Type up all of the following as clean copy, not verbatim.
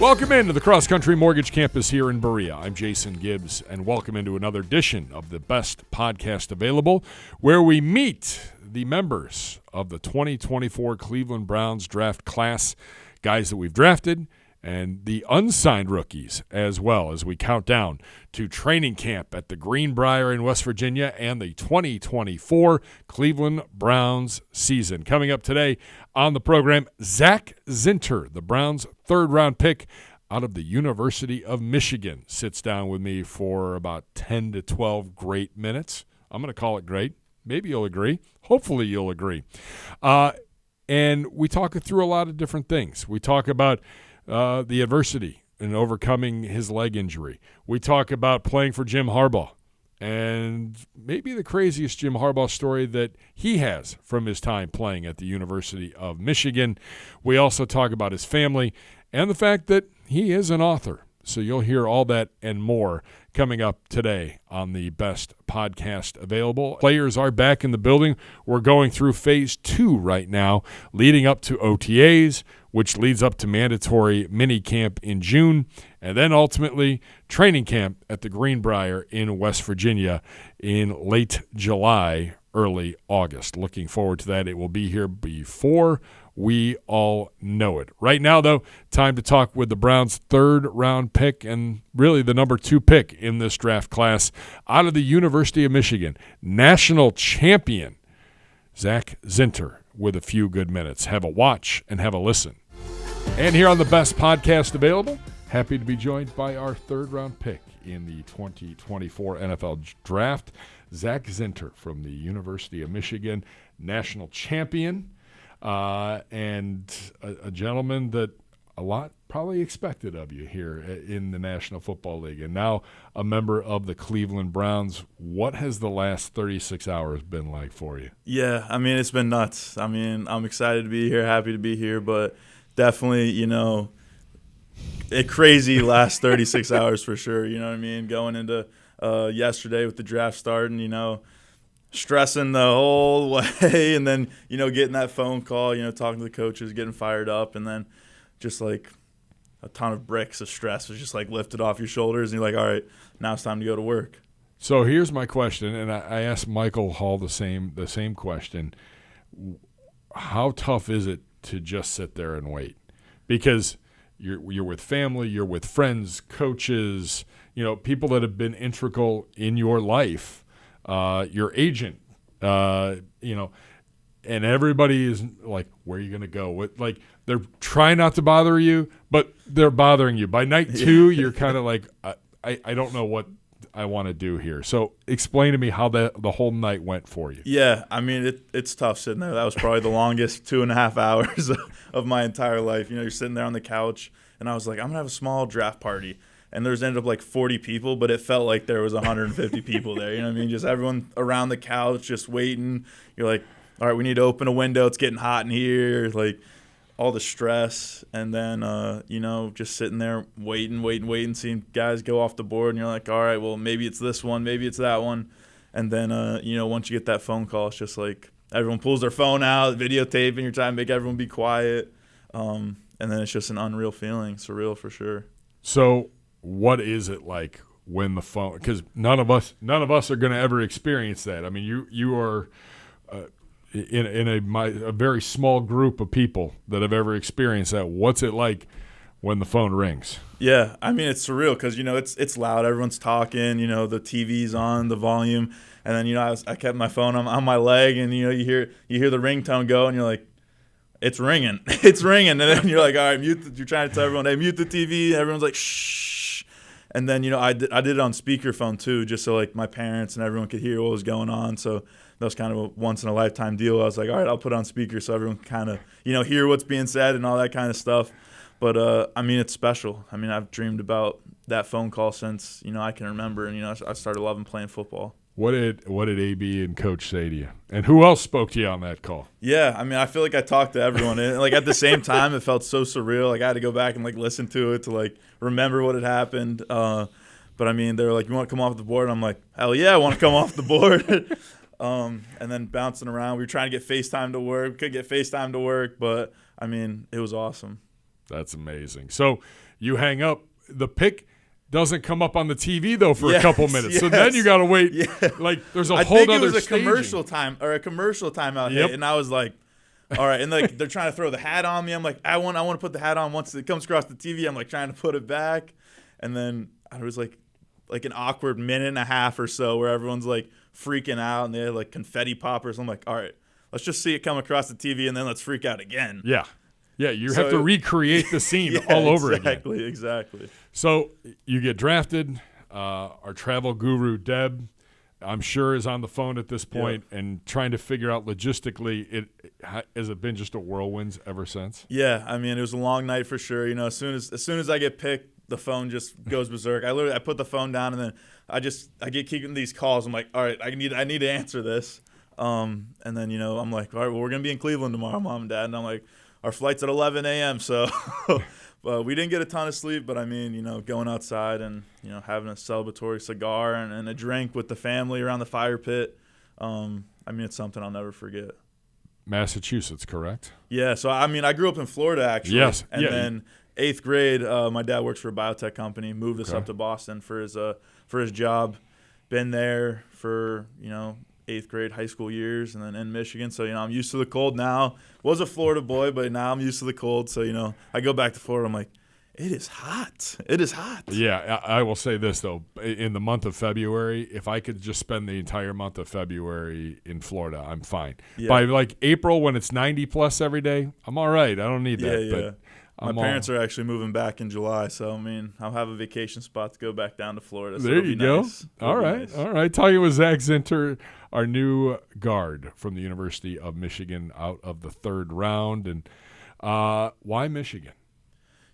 Welcome into the Cross Country Mortgage Campus here in Berea. I'm Jason Gibbs, and welcome into another edition of the best podcast available, where we meet the members of the 2024 Cleveland Browns draft class, guys that we've drafted, and the unsigned rookies as well, as we count down to training camp at the Greenbrier in West Virginia and the 2024 Cleveland Browns season. Coming up today on the program, Zak Zinter, the Browns' third-round pick out of the University of Michigan, sits down with me for about 10 to 12 great minutes. I'm going to call it great. Maybe you'll agree. Hopefully you'll agree. And we talk through a lot of different things. We talk about the adversity and overcoming his leg injury. We talk about playing for Jim Harbaugh and maybe the craziest Jim Harbaugh story that he has from his time playing at the University of Michigan. We also talk about his family and the fact that he is an author. So you'll hear all that and more coming up today on the best podcast available. Players are back in the building. We're going through phase 2 right now, leading up to OTAs, which leads up to mandatory mini camp in June, and then ultimately training camp at the Greenbrier in West Virginia in late July, early August. Looking forward to that. It will be here before we all know it. Right now, though, time to talk with the Browns' third-round pick and really the number 2 pick in this draft class out of the University of Michigan, national champion Zak Zinter, with a few good minutes. Have a watch and have a listen. And here on the best podcast available, happy to be joined by our third-round pick in the 2024 NFL Draft, Zak Zinter from the University of Michigan, national champion, and a gentleman that a lot probably expected of you here in the National Football League, and now a member of the Cleveland Browns. What has the last 36 hours been like for you? Yeah, I mean, it's been nuts. I mean, I'm excited to be here, happy to be here, but definitely, a crazy last 36 hours for sure. You know what I mean? Going into yesterday with the draft starting, stressing the whole way, and then, getting that phone call, talking to the coaches, getting fired up, and then just like a ton of bricks of stress was just like lifted off your shoulders, and you're like, all right, now it's time to go to work. So here's my question, and I asked Michael Hall the same question. How tough is it to just sit there and wait? Because you're with family, you're with friends, coaches, people that have been integral in your life, your agent, and everybody is like, where are you going to go? They're trying not to bother you, but they're bothering you. By night 2, you're kind of like, I don't know what I want to do here. So explain to me how the whole night went for you. Yeah, I mean, it's tough sitting there. That was probably the longest 2.5 hours of my entire life. You're sitting there on the couch, and I was like, I'm going to have a small draft party. And there's ended up like 40 people, but it felt like there was 150 people there. You know what I mean? Just everyone around the couch just waiting. You're like, all right, we need to open a window. It's getting hot in here. Like all the stress. And then, just sitting there waiting, seeing guys go off the board. And you're like, all right, well, maybe it's this one, maybe it's that one. And then, once you get that phone call, it's just like everyone pulls their phone out, videotaping. You're trying to make everyone be quiet. And then it's just an unreal feeling, surreal for sure. So what is it like when the phone? Because none of us are going to ever experience that. I mean, you are in a very small group of people that have ever experienced that. What's it like when the phone rings? Yeah, I mean, it's surreal because it's loud. Everyone's talking. The TV's on, the volume, and then I kept my phone on my leg, and you hear the ringtone go, and you're like, it's ringing, it's ringing, and then you're like, all right, mute. You're trying to tell everyone, hey, mute the TV. Everyone's like, shh. And then, I did it on speakerphone too, just so like my parents and everyone could hear what was going on. So that was kind of a once in a lifetime deal. I was like, all right, I'll put it on speaker so everyone can kind of, hear what's being said and all that kind of stuff. But I mean, it's special. I mean, I've dreamed about that phone call since, I can remember. And, I started loving playing football. What did AB and Coach say to you? And who else spoke to you on that call? Yeah, I mean, I feel like I talked to everyone. And, like, at the same time, it felt so surreal. Like, I had to go back and, like, listen to it to, like, remember what had happened. But, I mean, they were like, you want to come off the board? And I'm like, hell yeah, I want to come off the board. And then bouncing around. We were trying to get FaceTime to work. We couldn't get FaceTime to work. But, I mean, it was awesome. That's amazing. So You hang up. The pick doesn't come up on the TV though for a couple minutes. Yes. So then you got to wait. Yeah. Like there's a I whole think other it was a staging. commercial timeout hit, and I was like, all right. And like they're trying to throw the hat on me. I'm like, I want to put the hat on once it comes across the TV. I'm like trying to put it back, and then I was like an awkward minute and a half or so where everyone's like freaking out and they had like confetti poppers. I'm like, all right, let's just see it come across the TV and then let's freak out again. Yeah. Yeah, you have to recreate the scene all over again. Exactly. So you get drafted. Our travel guru, Deb, I'm sure is on the phone at this point and trying to figure out logistically, has it been just a whirlwind ever since? Yeah, I mean, it was a long night for sure. You know, as soon as I get picked, the phone just goes berserk. I put the phone down and then I get keeping these calls. I'm like, all right, I need to answer this. And then, you know, I'm like, all right, well, we're going to be in Cleveland tomorrow, Mom and Dad. And I'm like, our flight's at 11 a.m., so we didn't get a ton of sleep. But, I mean, you know, going outside and, you know, having a celebratory cigar and a drink with the family around the fire pit, I mean, it's something I'll never forget. Massachusetts, correct? Yeah, so, I mean, I grew up in Florida, actually. Yes. And then 8th grade, my dad works for a biotech company, moved us up to Boston for his job. Been there for, you know, 8th grade high school years and then in Michigan. So, you know, I'm used to the cold now. Was a Florida boy, but now I'm used to the cold. So, you know, I go back to Florida. I'm like, it is hot. It is hot. Yeah, I will say this, though. In the month of February, if I could just spend the entire month of February in Florida, I'm fine. Yeah. By, like, April when it's 90-plus every day, I'm all right. I don't need that. Yeah. My parents are actually moving back in July, so, I mean, I'll have a vacation spot to go back down to Florida. So there you go. Nice. All right. Talking with Zak Zinter, our new guard from the University of Michigan out of the third round. And why Michigan?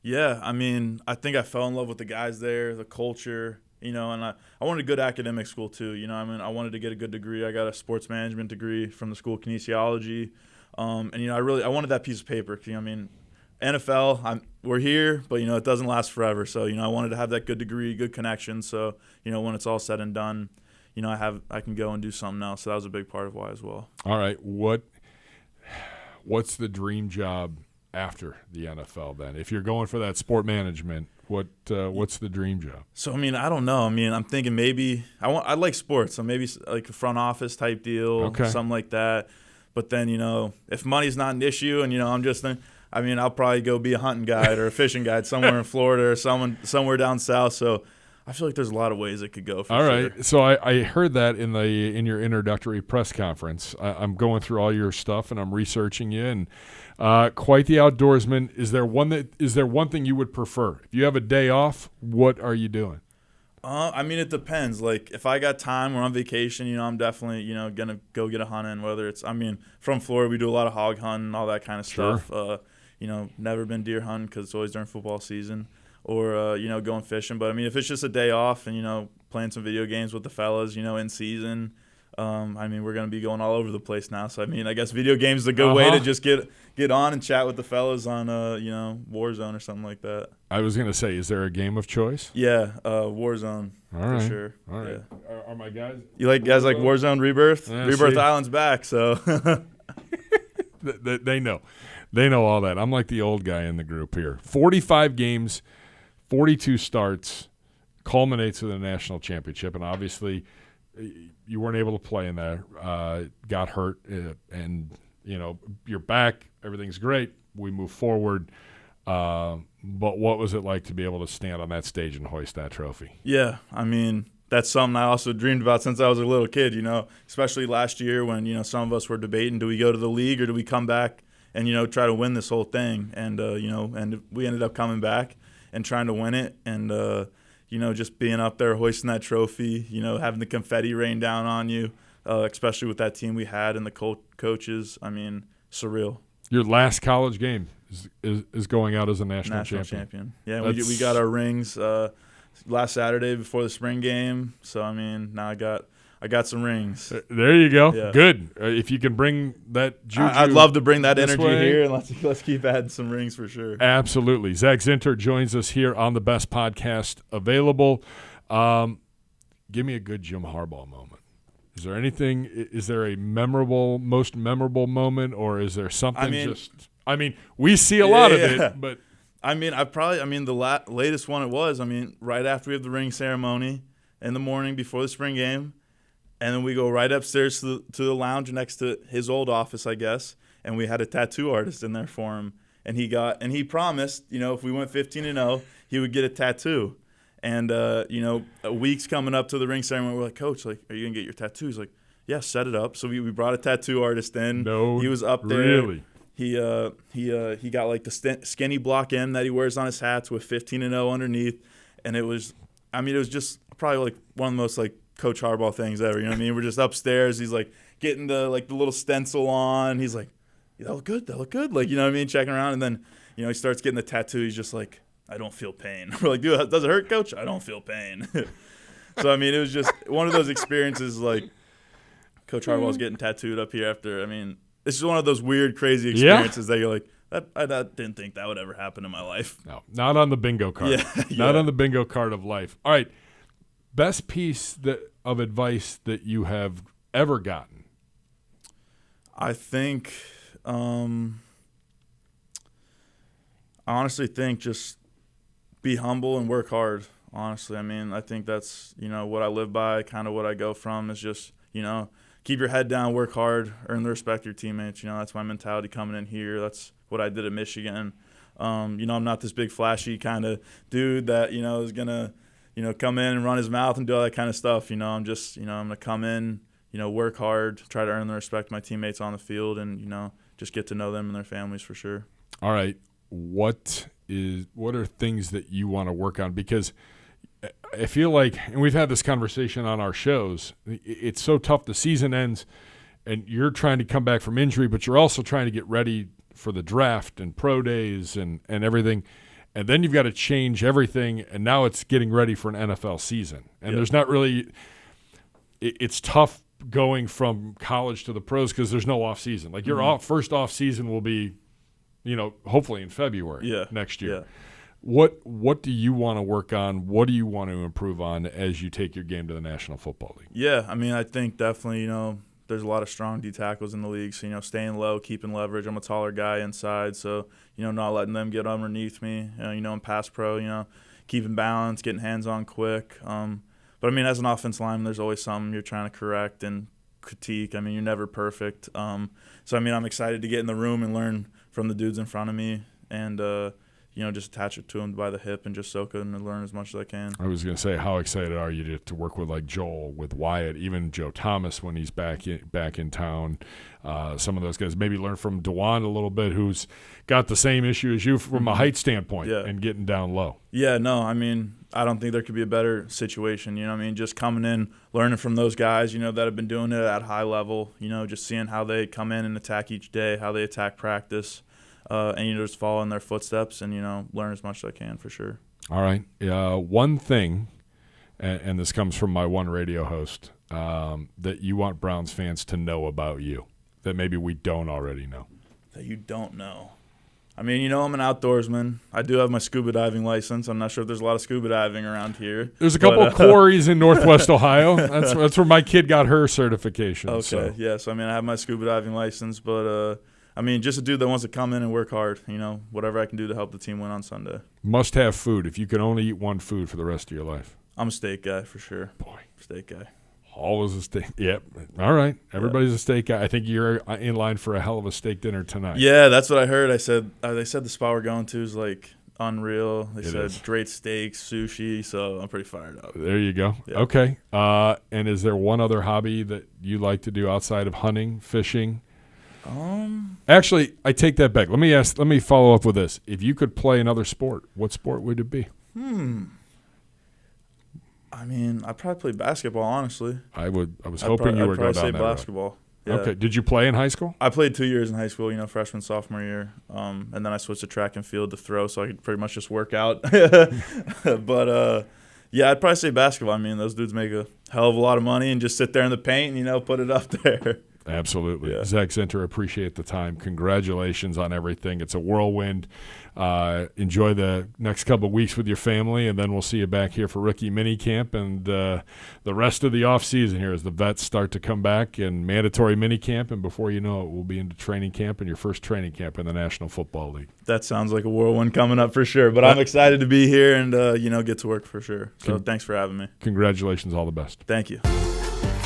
Yeah, I mean, I think I fell in love with the guys there, the culture, you know, and I wanted a good academic school too. You know, I mean, I wanted to get a good degree. I got a sports management degree from the School of Kinesiology. And, you know, I wanted that piece of paper. You know, I mean, NFL, we're here, but, you know, it doesn't last forever. So, you know, I wanted to have that good degree, good connection. So, you know, when it's all said and done, you know, I can go and do something else. So that was a big part of why as well. All right. What's the dream job after the NFL then? If you're going for that sport management, what's the dream job? So, I mean, I don't know. I mean, I'm thinking maybe I like sports, so maybe like a front office type deal, something like that. But then, you know, if money's not an issue and, you know, I mean, I'll probably go be a hunting guide or a fishing guide somewhere in Florida or somewhere down south. So I feel like there's a lot of ways it could go. All right. So I heard that in your introductory press conference. I'm going through all your stuff and I'm researching you, and quite the outdoorsman. Is there one thing you would prefer? If you have a day off, what are you doing? I mean, it depends. Like, if I got time or on vacation, you know, I'm definitely, you know, going to go get a hunt in, whether it's, I mean, from Florida, we do a lot of hog hunting, all that kind of stuff. You know, never been deer hunting because it's always during football season, or, you know, going fishing. But, I mean, if it's just a day off and, you know, playing some video games with the fellas, you know, in season, I mean, we're going to be going all over the place now. So, I mean, I guess video games is a good way to just get on and chat with the fellas on, you know, Warzone or something like that. I was going to say, is there a game of choice? Yeah, Warzone for sure. All right. Yeah. Are my guys? You like guys like Warzone Rebirth? Yeah, Rebirth Island's back, so. They know. They know all that. I'm like the old guy in the group here. 45 games, 42 starts, culminates with a national championship, and obviously you weren't able to play in there. Got hurt, and you know you're back. Everything's great. We move forward. But what was it like to be able to stand on that stage and hoist that trophy? Yeah, I mean, that's something I also dreamed about since I was a little kid, you know, especially last year when, you know, some of us were debating, do we go to the league or do we come back and, you know, try to win this whole thing? And, you know, and we ended up coming back and trying to win it. And, you know, just being up there hoisting that trophy, you know, having the confetti rain down on you, especially with that team we had and the coaches, I mean, surreal. Your last college game is going out as a national champion. Yeah, we got our rings last Saturday before the spring game. So, I mean, now I got some rings. There you go. Yeah. Good. If you can bring that juju, I'd love to bring that energy here, and let's keep adding some rings for sure. Absolutely. Zak Zinter joins us here on the best podcast available. Give me a good Jim Harbaugh moment. Is there anything? Is there a most memorable moment, or is there something? I mean, we see a lot of it, but I mean, the latest one it was, right after we have the ring ceremony in the morning before the spring game, and then we go right upstairs to the lounge next to his old office, I guess, and we had a tattoo artist in there for him, and he promised, if we went 15-0, he would get a tattoo. And, a week's coming up to the ring ceremony. We're like, Coach, like, are you going to get your tattoo? He's like, yeah, set it up. So we brought a tattoo artist in. No, he was up there. Really? He got, like, the skinny block M that he wears on his hats with 15-0 underneath. And it was just probably, like, one of the most, like, Coach Harbaugh things ever. You know what I mean? We're just upstairs. He's, like, getting the little stencil on. He's like, yeah, that look good. Like, you know what I mean? Checking around. And then, he starts getting the tattoo. He's just like, I don't feel pain. We're like, dude, does it hurt, Coach? I don't feel pain. So, it was just one of those experiences, like, Coach Harbaugh's getting tattooed up here after. It's just one of those weird, crazy experiences that you're like, I didn't think that would ever happen in my life. No, not on the bingo card. Yeah. Not on the bingo card of life. All right, best piece of advice that you have ever gotten? I think, I honestly think just be humble and work hard, honestly. I think that's, what I live by, kind of what I go from is just, keep your head down, work hard, earn the respect of your teammates. That's my mentality coming in here. That's what I did at Michigan. I'm not this big flashy kind of dude that, is going to, come in and run his mouth and do all that kind of stuff. I'm just, I'm going to come in, work hard, try to earn the respect of my teammates on the field and, just get to know them and their families for sure. All right. What are things that you want to work on? Because I feel like, and we've had this conversation on our shows, it's so tough. The season ends and you're trying to come back from injury, but you're also trying to get ready for the draft and pro days and everything. And then you've got to change everything. And now it's getting ready for an NFL season. And There's not really – it's tough going from college to the pros because there's no off season. Like your first off season will be – hopefully in February next year. Yeah. What do you want to work on? What do you want to improve on as you take your game to the National Football League? Yeah, I think definitely, there's a lot of strong D tackles in the league. So, staying low, keeping leverage. I'm a taller guy inside, so, not letting them get underneath me. In pass pro, keeping balance, getting hands-on quick. But, as an offense lineman, there's always something you're trying to correct and critique. You're never perfect. So, I'm excited to get in the room and learn from the dudes in front of me and, just attach it to them by the hip and just soak it and learn as much as I can. I was going to say, how excited are you to work with like Joel, with Wyatt, even Joe Thomas when he's back in town? Some of those guys, maybe learn from DeJuan a little bit, who's got the same issue as you from a height standpoint and getting down low. Yeah, no, I don't think there could be a better situation. Just coming in, learning from those guys, that have been doing it at high level, just seeing how they come in and attack each day, how they attack practice. And just follow in their footsteps and, learn as much as I can for sure. All right. One thing, and this comes from my one radio host, that you want Browns fans to know about you that maybe we don't already know. That you don't know. I'm an outdoorsman. I do have my scuba diving license. I'm not sure if there's a lot of scuba diving around here. There's a couple of quarries in Northwest Ohio. That's where my kid got her certification. Okay, so. Yeah. So, I have my scuba diving license, but just a dude that wants to come in and work hard, whatever I can do to help the team win on Sunday. Must have food. If you can only eat one food for the rest of your life. I'm a steak guy for sure. Boy. Steak guy. Always a steak. Yep. All right. Everybody's a steak guy. I think you're in line for a hell of a steak dinner tonight. Yeah, that's what I heard. They said the spot we're going to is like unreal. They said great steaks, sushi, so I'm pretty fired up. There you go. Yeah. Okay. And is there one other hobby that you like to do outside of hunting, fishing? Actually, I take that back. Let me follow up with this. If you could play another sport, what sport would it be? I'd probably play basketball, honestly. I was hoping you were going down that road. Basketball. Yeah. Okay. Did you play in high school? I played 2 years in high school, freshman, sophomore year. And then I switched to track and field to throw, so I could pretty much just work out. But, yeah, I'd probably say basketball. Those dudes make a hell of a lot of money and just sit there in the paint and, put it up there. Absolutely. Yeah. Zak Zinter, appreciate the time. Congratulations on everything. It's a whirlwind. Enjoy the next couple of weeks with your family, and then we'll see you back here for rookie minicamp and the rest of the offseason here as the vets start to come back and mandatory minicamp, and before you know it, we'll be into training camp and your first training camp in the National Football League. That sounds like a whirlwind coming up for sure, but I'm excited to be here and get to work for sure. So thanks for having me. Congratulations. All the best. Thank you.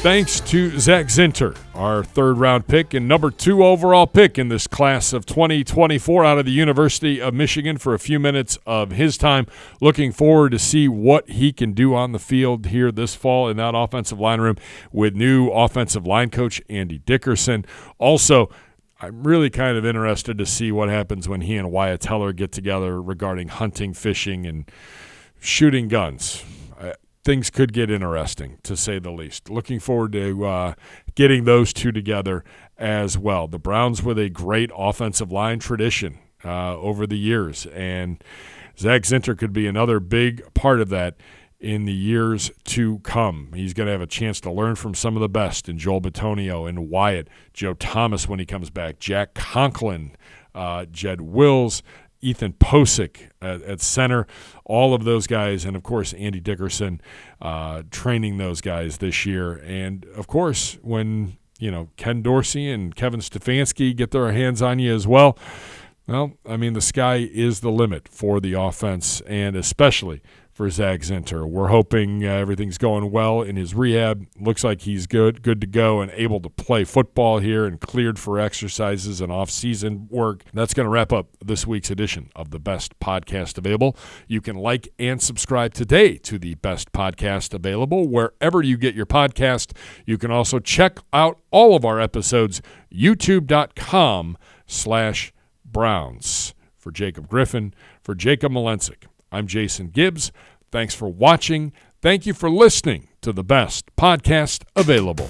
Thanks to Zak Zinter, our third-round pick and number 2 overall pick in this class of 2024 out of the University of Michigan for a few minutes of his time. Looking forward to see what he can do on the field here this fall in that offensive line room with new offensive line coach Andy Dickerson. Also, I'm really kind of interested to see what happens when he and Wyatt Teller get together regarding hunting, fishing, and shooting guns. Things could get interesting, to say the least. Looking forward to getting those two together as well. The Browns with a great offensive line tradition over the years, and Zak Zinter could be another big part of that in the years to come. He's going to have a chance to learn from some of the best in Joel Bitonio and Wyatt, Joe Thomas when he comes back, Jack Conklin, Jed Wills, Ethan Posick at center, all of those guys, and, of course, Andy Dickerson training those guys this year. And, of course, when, Ken Dorsey and Kevin Stefanski get their hands on you as well, well, I mean, the sky is the limit for the offense, and especially for Zak Zinter. We're hoping everything's going well in his rehab. Looks like he's good to go and able to play football here and cleared for exercises and off-season work. That's going to wrap up this week's edition of the Best Podcast Available. You can like and subscribe today to the Best Podcast Available wherever you get your podcast. You can also check out all of our episodes, youtube.com/Browns. For Jacob Griffin, for Jacob Malencic, I'm Jason Gibbs. Thanks for watching. Thank you for listening to the Best Podcast Available.